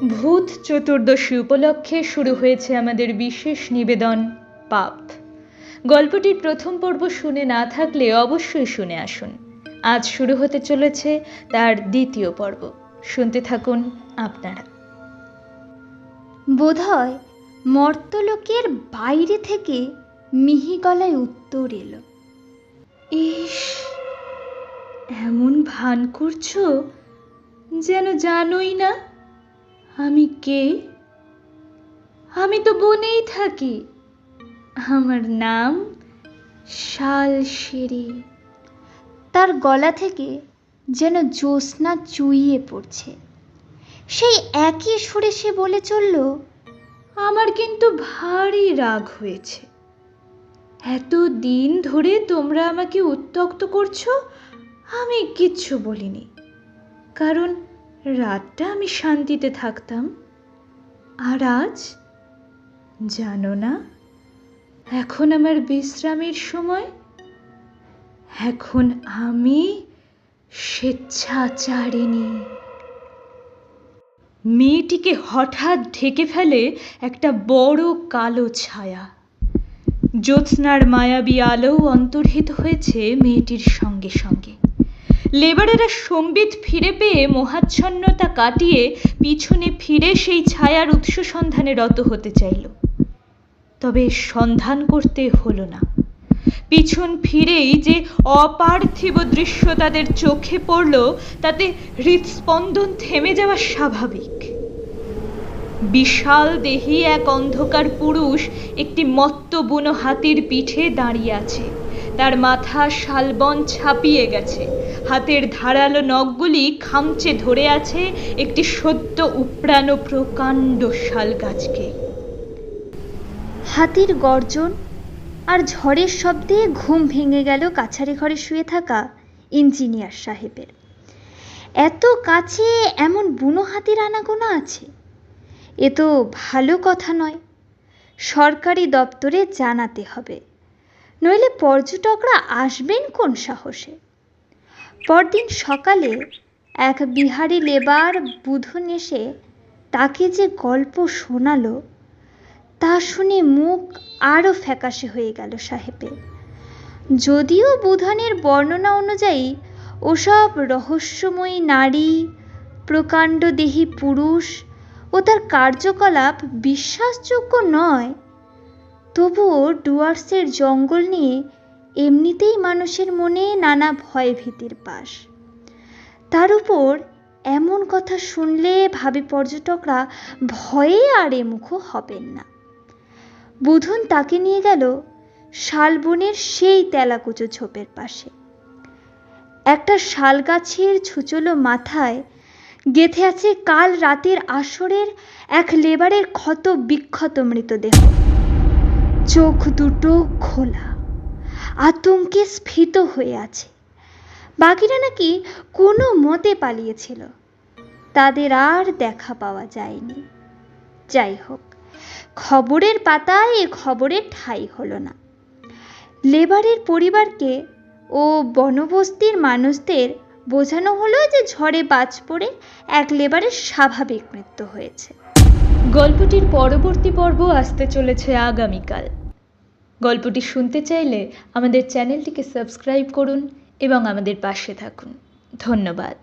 ভূত চতুর্দশী উপলক্ষে শুরু হয়েছে আমাদের বিশেষ নিবেদন পাপ। গল্পটির প্রথম পর্ব শুনে না থাকলে অবশ্যই শুনে আসুন। আজ শুরু হতে চলেছে তার দ্বিতীয় পর্ব। শুনতে থাকুন আপনারা। বোধহয় মর্তলোকের বাইরে থেকে মিহি গলায় উত্তর এলো, ইস, এমন ভান করছো যেন জানোই না আমি কে। আমি তো বনেই থাকি। আমার নাম শালশিরি। তার গলা থেকে যেন জ্যোৎস্না চুইয়ে পড়ছে। সেই একই সুরে সে বলে চলল, আমার কিন্তু ভারী রাগ হয়েছে। এত দিন ধরে তোমরা আমাকে উত্ত্যক্ত করছো, আমি কিচ্ছু বলিনি, কারণ রাতটা আমি শান্তিতে থাকতাম। আর আজ জানো না, এখন আমার বিশ্রামের সময়। এখন আমি স্বেচ্ছাচারিণী। মেয়েটিকে হঠাৎ ঢেকে ফেলে একটা বড় কালো ছায়া। জ্যোৎস্নার মায়াবী আলো অন্তর্হিত হয়েছে মেয়েটির সঙ্গে সঙ্গে। লেবারেরা সম্বিত ফিরে পেয়ে মোহাচ্ছন্নতা কাটিয়ে পিছনে ফিরে সেই ছায়ার উৎস সন্ধানে রত হতে চাইল, তবে সন্ধান করতে হলো না। পিছন ফিরেই যে অপার্থিব দৃশ্য তাদের চোখে পড়ল, তাতে হৃদস্পন্দন থেমে যাওয়া স্বাভাবিক। বিশাল দেহী এক অন্ধকার পুরুষ একটি মত্ত বুনো হাতির পিঠে দাঁড়িয়ে আছে। তার মাথা শালবন ছাপিয়ে গেছে, হাতের ধারালো নখগুলি খামচে ধরে আছে একটি সদ্য উপড়ানো প্রকাণ্ড শাল গাছকে। হাতির গর্জন আর ঝড়ের শব্দে ঘুম ভেঙে গেল কাছারি ঘরে শুয়ে থাকা ইঞ্জিনিয়ার সাহেবের। এত কাছে এমন বুনো হাতির আনাগোনা আছে, এ তো ভালো কথা নয়। সরকারি দপ্তরে জানাতে হবে, নইলে পর্যটকরা আসবেন কোন সাহসে। পরদিন সকালে এক বিহারি লেবার বুধন এসে তাকে যে গল্প শোনালো, তা শুনে মুখ আরও ফ্যাকাশে হয়ে গেল সাহেবের। যদিও বুধনের বর্ণনা অনুযায়ী ওসব রহস্যময়ী নারী, প্রকাণ্ড দেহী পুরুষ ও তার কার্যকলাপ বিশ্বাসযোগ্য নয়, তবুও ডুয়ার্সের জঙ্গল নিয়ে এমনিতেই মানুষের মনে নানা ভয় ভীতির বাস। তার উপর এমন কথা শুনলে ভাবি পর্যটকরা ভয়ে আর এমুখো হবেন না। বুধন তাকে নিয়ে গেল শালবনের সেই তেলাকুচো ঝোপের পাশে। একটা শাল গাছের ছুচলো মাথায় গেঁথে আছে কাল রাতের আসরের এক লেবারের ক্ষত বিক্ষত মৃতদেহ। চোখ দুটো খোলা, আতঙ্কে স্ফীত হয়ে আছে। বাকিরা নাকি কোনো মতে পালিয়েছিল, তাদের আর দেখা পাওয়া যায়নি। যাই হোক, খবরের পাতায় এ খবরের ঠাঁই হলো না। লেবারের পরিবারকে ও বনবস্তির মানুষদের বোঝানো হলো যে ঝড়ে বাজ পড়ে এক লেবারের স্বাভাবিক মৃত্যু হয়েছে। গল্পটির পরবর্তী পর্ব আসতে চলেছে আগামীকাল। গল্পটি শুনতে চাইলে আমাদের চ্যানেলটিকে সাবস্ক্রাইব করুন এবং আমাদের পাশে থাকুন। ধন্যবাদ।